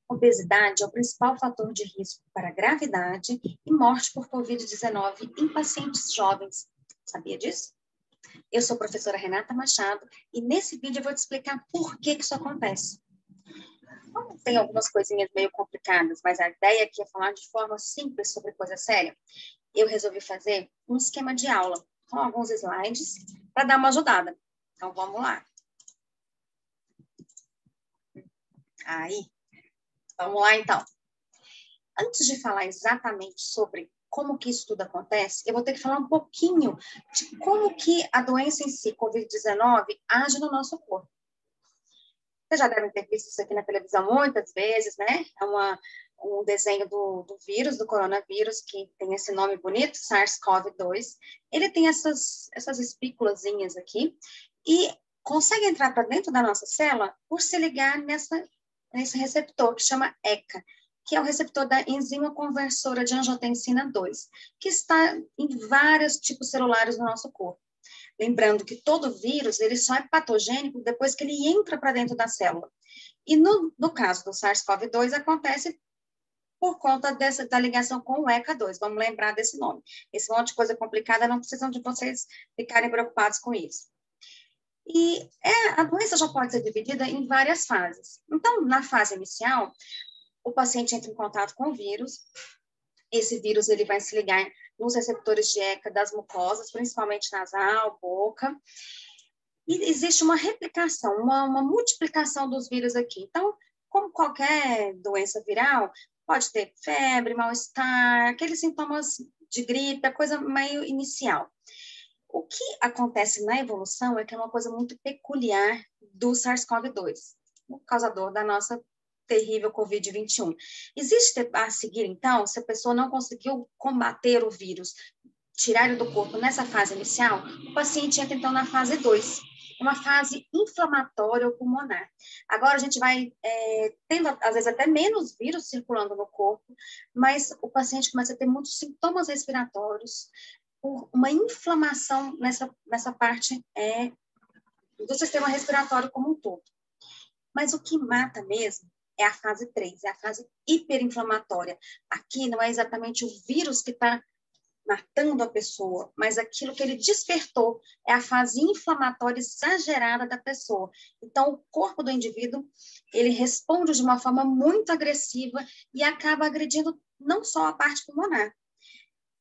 Obesidade é o principal fator de risco para gravidade e morte por Covid-19 em pacientes jovens. Sabia disso? Eu sou a professora Renata Machado e nesse vídeo eu vou te explicar por que isso acontece. Como tem algumas coisinhas meio complicadas, mas a ideia aqui é falar de forma simples sobre coisa séria, eu resolvi fazer um esquema de aula com alguns slides para dar uma ajudada. Então, vamos lá. Aí, vamos lá, então. Antes de falar exatamente sobre como que isso tudo acontece, eu vou ter que falar um pouquinho de como que a doença em si, Covid-19, age no nosso corpo. Vocês já devem ter visto isso aqui na televisão muitas vezes, né? É um desenho do vírus, do coronavírus, que tem esse nome bonito, SARS-CoV-2. Ele tem essas espículazinhas aqui e consegue entrar para dentro da nossa célula por se ligar nesse receptor que chama ECA, que é o receptor da enzima conversora de angiotensina 2, que está em vários tipos celulares do nosso corpo. Lembrando que todo vírus, ele só é patogênico depois que ele entra para dentro da célula. E no caso do SARS-CoV-2, acontece por conta da ligação com o ECA2. Vamos lembrar desse nome. Esse monte de coisa complicada, não precisam de vocês ficarem preocupados com isso. E a doença já pode ser dividida em várias fases. Então, na fase inicial, o paciente entra em contato com o vírus. Esse vírus ele vai se ligar nos receptores de ECA das mucosas, principalmente nasal, boca. E existe uma replicação, uma multiplicação dos vírus aqui. Então, como qualquer doença viral, pode ter febre, mal-estar, aqueles sintomas de gripe, a coisa meio inicial. O que acontece na evolução é que é uma coisa muito peculiar do SARS-CoV-2, o causador da nossa terrível Covid-21. Existe a seguir, então, se a pessoa não conseguiu combater o vírus, tirar ele do corpo nessa fase inicial, o paciente entra, então, na fase 2, uma fase inflamatória ou pulmonar. Agora, a gente vai tendo, às vezes, até menos vírus circulando no corpo, mas o paciente começa a ter muitos sintomas respiratórios, por uma inflamação nessa parte do sistema respiratório como um todo. Mas o que mata mesmo é a fase 3, é a fase hiperinflamatória. Aqui não é exatamente o vírus que está matando a pessoa, mas aquilo que ele despertou é a fase inflamatória exagerada da pessoa. Então, o corpo do indivíduo, ele responde de uma forma muito agressiva e acaba agredindo não só a parte pulmonar.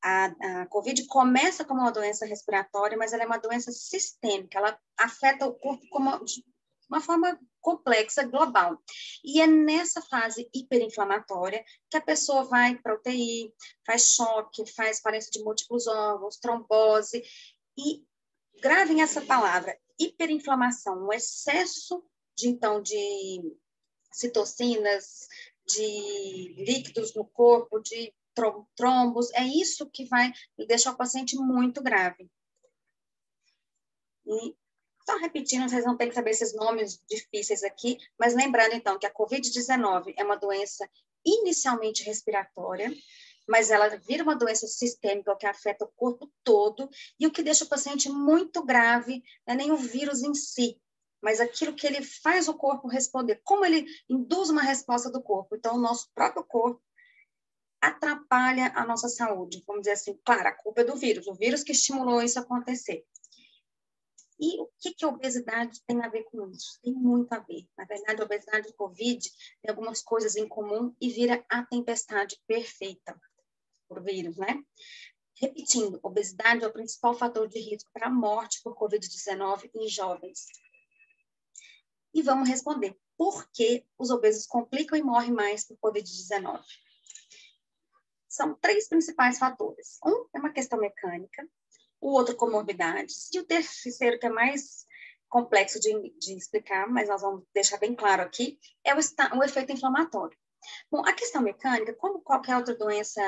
A COVID começa como uma doença respiratória, mas ela é uma doença sistêmica, ela afeta o corpo de uma forma complexa, global. E é nessa fase hiperinflamatória que a pessoa vai para UTI, faz choque, faz falência de múltiplos órgãos, trombose, e gravem essa palavra, hiperinflamação, um excesso de citocinas, de líquidos no corpo, de trombos, é isso que vai deixar o paciente muito grave. E só repetindo, vocês não têm que saber esses nomes difíceis aqui, mas lembrando, então, que a Covid-19 é uma doença inicialmente respiratória, mas ela vira uma doença sistêmica que afeta o corpo todo, e o que deixa o paciente muito grave não é nem o vírus em si, mas aquilo que ele faz o corpo responder, como ele induz uma resposta do corpo. Então, o nosso próprio corpo atrapalha a nossa saúde. Vamos dizer assim, claro, a culpa é do vírus, o vírus que estimulou isso a acontecer. E o que a obesidade tem a ver com isso? Tem muito a ver. Na verdade, a obesidade e o Covid tem algumas coisas em comum e vira a tempestade perfeita por vírus, né? Repetindo, obesidade é o principal fator de risco para a morte por Covid-19 em jovens. E vamos responder, por que os obesos complicam e morrem mais por Covid-19? São 3 principais fatores. Um é uma questão mecânica, o outro comorbidades, e o terceiro, que é mais complexo de explicar, mas nós vamos deixar bem claro aqui, é o efeito inflamatório. Bom, a questão mecânica, como qualquer outra doença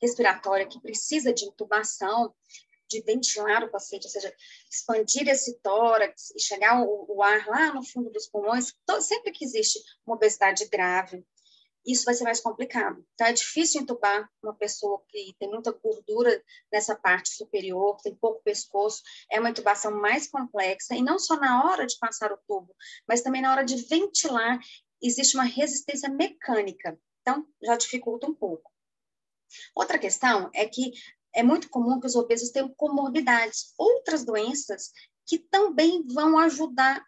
respiratória que precisa de intubação, de ventilar o paciente, ou seja, expandir esse tórax e chegar o ar lá no fundo dos pulmões, sempre que existe uma obesidade grave, isso vai ser mais complicado. Então, é difícil entubar uma pessoa que tem muita gordura nessa parte superior, tem pouco pescoço, é uma intubação mais complexa, e não só na hora de passar o tubo, mas também na hora de ventilar existe uma resistência mecânica, então já dificulta um pouco. Outra questão é que é muito comum que os obesos tenham comorbidades, outras doenças que também vão ajudar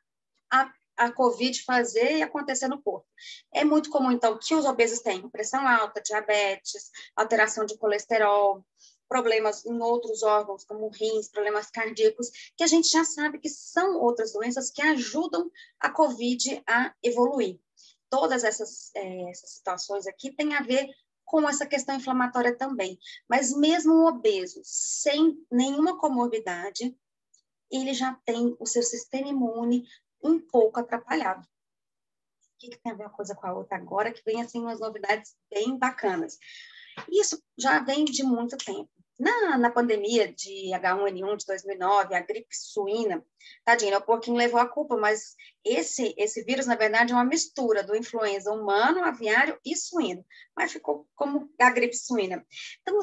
a COVID fazer e acontecer no corpo. É muito comum, então, que os obesos tenham pressão alta, diabetes, alteração de colesterol, problemas em outros órgãos, como rins, problemas cardíacos, que a gente já sabe que são outras doenças que ajudam a COVID a evoluir. Todas essas situações aqui têm a ver com essa questão inflamatória também. Mas mesmo o obeso, sem nenhuma comorbidade, ele já tem o seu sistema imune um pouco atrapalhado. O que tem a ver uma coisa com a outra agora, que vem assim umas novidades bem bacanas. Isso já vem de muito tempo. Na pandemia de H1N1 de 2009, a gripe suína, tadinho, o porquinho levou a culpa, mas esse vírus, na verdade, é uma mistura do influenza humano, aviário e suíno, mas ficou como a gripe suína. Então,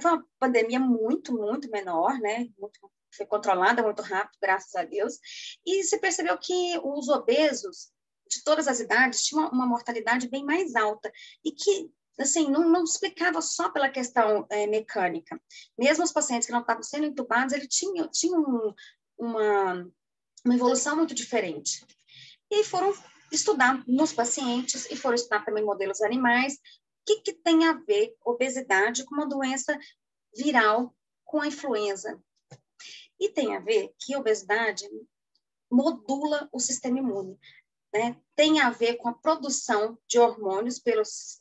foi uma pandemia muito, muito menor, né? Foi controlada muito rápido, graças a Deus, e se percebeu que os obesos de todas as idades tinham uma mortalidade bem mais alta, e que assim, não explicava só pela questão mecânica. Mesmo os pacientes que não estavam sendo entubados, ele tinha uma evolução muito diferente. E foram estudar nos pacientes e foram estudar também modelos animais. O que tem a ver obesidade com uma doença viral com a influenza? E tem a ver que a obesidade modula o sistema imune. Né, tem a ver com a produção de hormônios pelas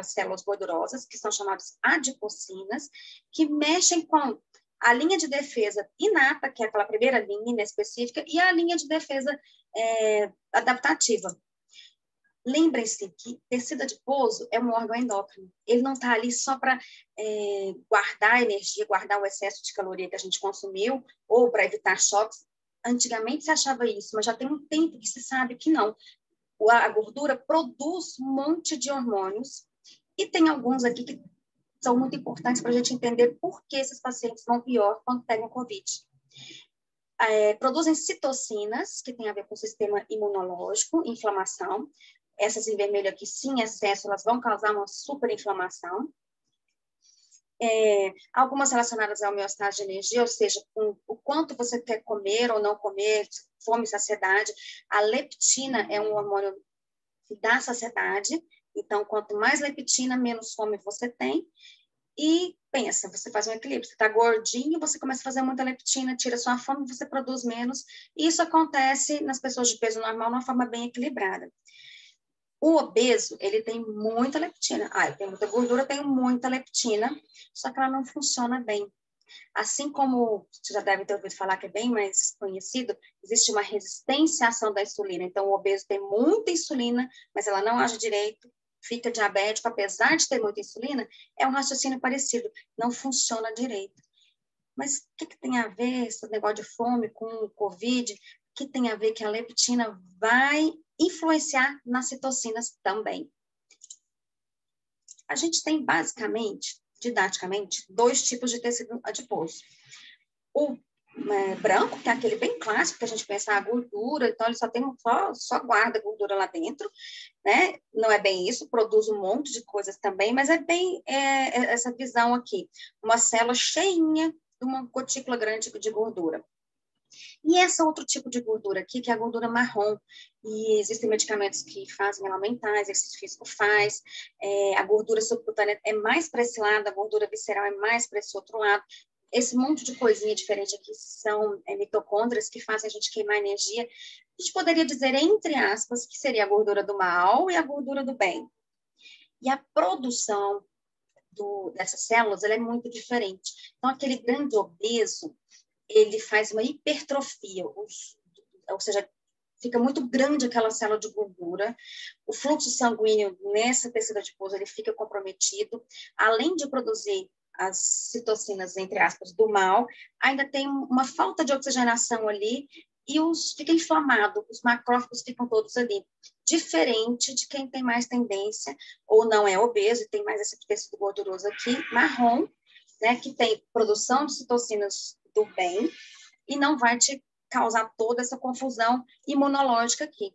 células gordurosas, que são chamadas adipocinas, que mexem com a linha de defesa inata, que é aquela primeira linha específica, e a linha de defesa adaptativa. Lembrem-se que tecido adiposo é um órgão endócrino. Ele não está ali só para guardar energia, guardar o excesso de caloria que a gente consumiu, ou para evitar choques. Antigamente se achava isso, mas já tem um tempo que se sabe que não. A gordura produz um monte de hormônios, e tem alguns aqui que são muito importantes para a gente entender por que esses pacientes vão pior quando pegam Covid. Produzem citocinas, que tem a ver com o sistema imunológico, inflamação. Essas em vermelho aqui, sim, em excesso, elas vão causar uma superinflamação. Algumas relacionadas à homeostase de energia, ou seja, o quanto você quer comer ou não comer, fome e saciedade. A leptina é um hormônio da saciedade, então, quanto mais leptina, menos fome você tem. E pensa, você faz um equilíbrio, você está gordinho, você começa a fazer muita leptina, tira sua fome, você produz menos. E isso acontece nas pessoas de peso normal de uma forma bem equilibrada. O obeso, ele tem muita leptina. Eu tenho muita gordura, eu tenho muita leptina, só que ela não funciona bem. Assim como você já deve ter ouvido falar que é bem mais conhecido, existe uma resistência à ação da insulina. Então, o obeso tem muita insulina, mas ela não age direito, fica diabético, apesar de ter muita insulina, é um raciocínio parecido, não funciona direito. Mas o que tem a ver esse negócio de fome com o Covid? O que tem a ver que a leptina vai influenciar nas citocinas também? A gente tem, basicamente, didaticamente, dois tipos de tecido adiposo. O branco, que é aquele bem clássico, que a gente pensa a gordura, então ele só guarda gordura lá dentro, né? Não é bem isso, produz um monte de coisas também, mas é bem essa visão aqui, uma célula cheinha de uma gotícula grande de gordura. E esse outro tipo de gordura aqui, que é a gordura marrom, e existem medicamentos que fazem ela aumentar, exercício físico faz, a gordura subcutânea é mais para esse lado, a gordura visceral é mais para esse outro lado. Esse monte de coisinha diferente aqui são mitocôndrias que fazem a gente queimar energia. A gente poderia dizer, entre aspas, que seria a gordura do mal e a gordura do bem. E a produção dessas células ela é muito diferente. Então, aquele grande obeso, ele faz uma hipertrofia, ou seja, fica muito grande aquela célula de gordura, o fluxo sanguíneo nessa tecido adiposo ele fica comprometido, além de produzir as citocinas, entre aspas, do mal, ainda tem uma falta de oxigenação ali e fica inflamado, os macrófagos ficam todos ali, diferente de quem tem mais tendência, ou não é obeso, e tem mais esse tecido gorduroso aqui, marrom, né, que tem produção de citocinas do bem e não vai te causar toda essa confusão imunológica aqui.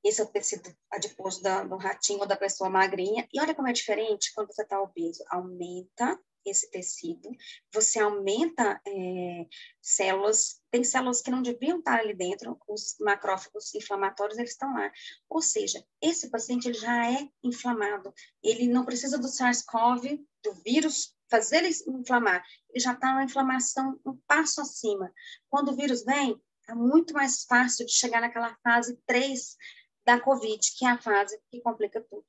Esse é o tecido adiposo do ratinho ou da pessoa magrinha. E olha como é diferente quando você está obeso. Aumenta esse tecido, você aumenta células, tem células que não deviam estar ali dentro, os macrófagos inflamatórios, eles estão lá. Ou seja, esse paciente ele já é inflamado, ele não precisa do SARS-CoV, do vírus, fazer ele inflamar, ele já está na inflamação um passo acima. Quando o vírus vem, é muito mais fácil de chegar naquela fase 3 da COVID, que é a fase que complica tudo.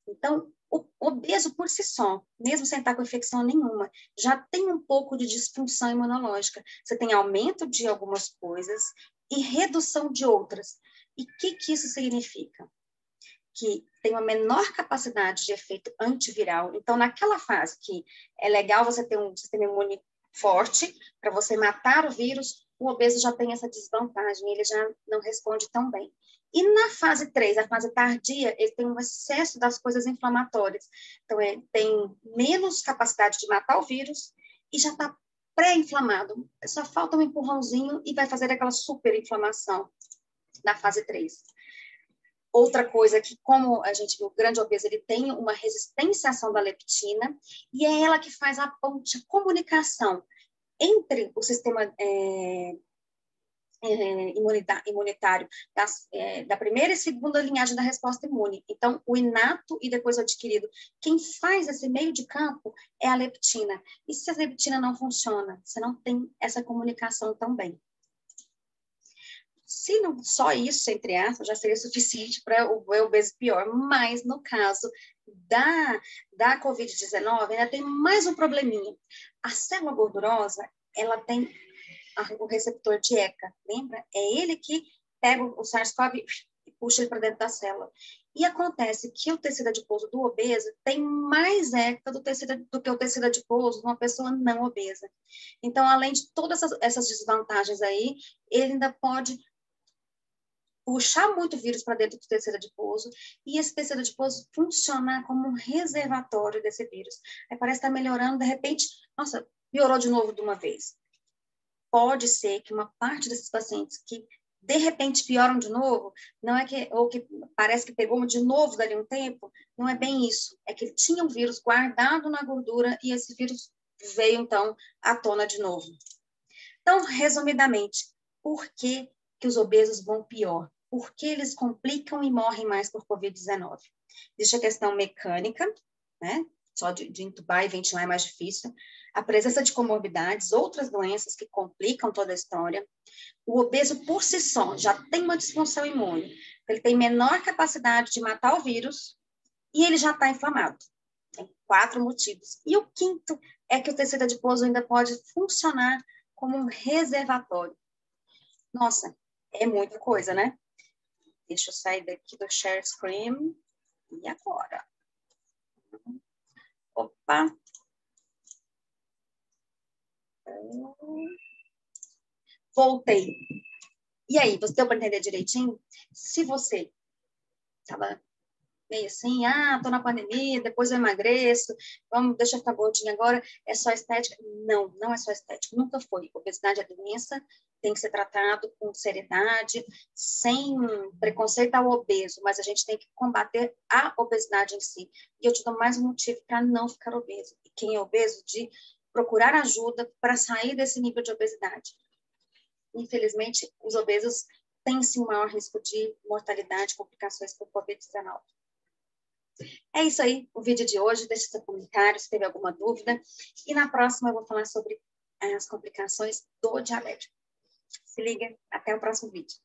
Então, o obeso por si só, mesmo sem estar com infecção nenhuma, já tem um pouco de disfunção imunológica. Você tem aumento de algumas coisas e redução de outras. E o que isso significa? Que tem uma menor capacidade de efeito antiviral. Então, naquela fase que é legal você ter um sistema imune forte para você matar o vírus, o obeso já tem essa desvantagem, ele já não responde tão bem. E na fase 3, a fase tardia, ele tem um excesso das coisas inflamatórias. Então, ele tem menos capacidade de matar o vírus e já está pré-inflamado. Só falta um empurrãozinho e vai fazer aquela super inflamação da fase 3. Outra coisa que, como a gente viu, o grande obeso, ele tem uma resistência à ação da leptina e é ela que faz a ponte, a comunicação entre o sistema imunitário da primeira e segunda linhagem da resposta imune. Então, o inato e depois o adquirido. Quem faz esse meio de campo é a leptina. E se a leptina não funciona, você não tem essa comunicação tão bem. Se não só isso, entre aspas, já seria suficiente para o obeso pior, mas no caso da Covid-19, ainda tem mais um probleminha. A célula gordurosa, ela tem o receptor de ECA, lembra? É ele que pega o SARS-CoV e puxa ele para dentro da célula. E acontece que o tecido adiposo do obeso tem mais ECA do que o tecido adiposo de uma pessoa não obesa. Então, além de todas essas desvantagens aí, ele ainda pode puxar muito vírus para dentro do tecido adiposo e esse tecido adiposo funcionar como um reservatório desse vírus. Aí parece que está melhorando, de repente, nossa, piorou de novo de uma vez. Pode ser que uma parte desses pacientes que de repente pioram de novo, não é que, ou que parece que pegou de novo dali um tempo, não é bem isso. É que ele tinha um vírus guardado na gordura e esse vírus veio, então, à tona de novo. Então, resumidamente, por que os obesos vão pior? Por que eles complicam e morrem mais por Covid-19? Existe a questão mecânica, né? Só de entubar e ventilar é mais difícil. A presença de comorbidades, outras doenças que complicam toda a história. O obeso, por si só, já tem uma disfunção imune. Ele tem menor capacidade de matar o vírus e ele já está inflamado. Tem 4 motivos. E o quinto é que o tecido adiposo ainda pode funcionar como um reservatório. Nossa, é muita coisa, né? Deixa eu sair daqui do share screen. E agora? Opa! Voltei. E aí, você deu para entender direitinho? Se você estava meio assim, tô na pandemia, depois eu emagreço, deixa eu ficar gordinha agora, é só estética? Não, não é só estética, nunca foi. Obesidade é doença, tem que ser tratado com seriedade, sem preconceito ao obeso, mas a gente tem que combater a obesidade em si. E eu te dou mais um motivo para não ficar obeso. E quem é obeso, de procurar ajuda para sair desse nível de obesidade. Infelizmente, os obesos têm sim um maior risco de mortalidade, complicações por Covid-19. É isso aí, o vídeo de hoje. Deixe seu comentário se teve alguma dúvida. E na próxima eu vou falar sobre as complicações do diabetes. Se liga, até o próximo vídeo.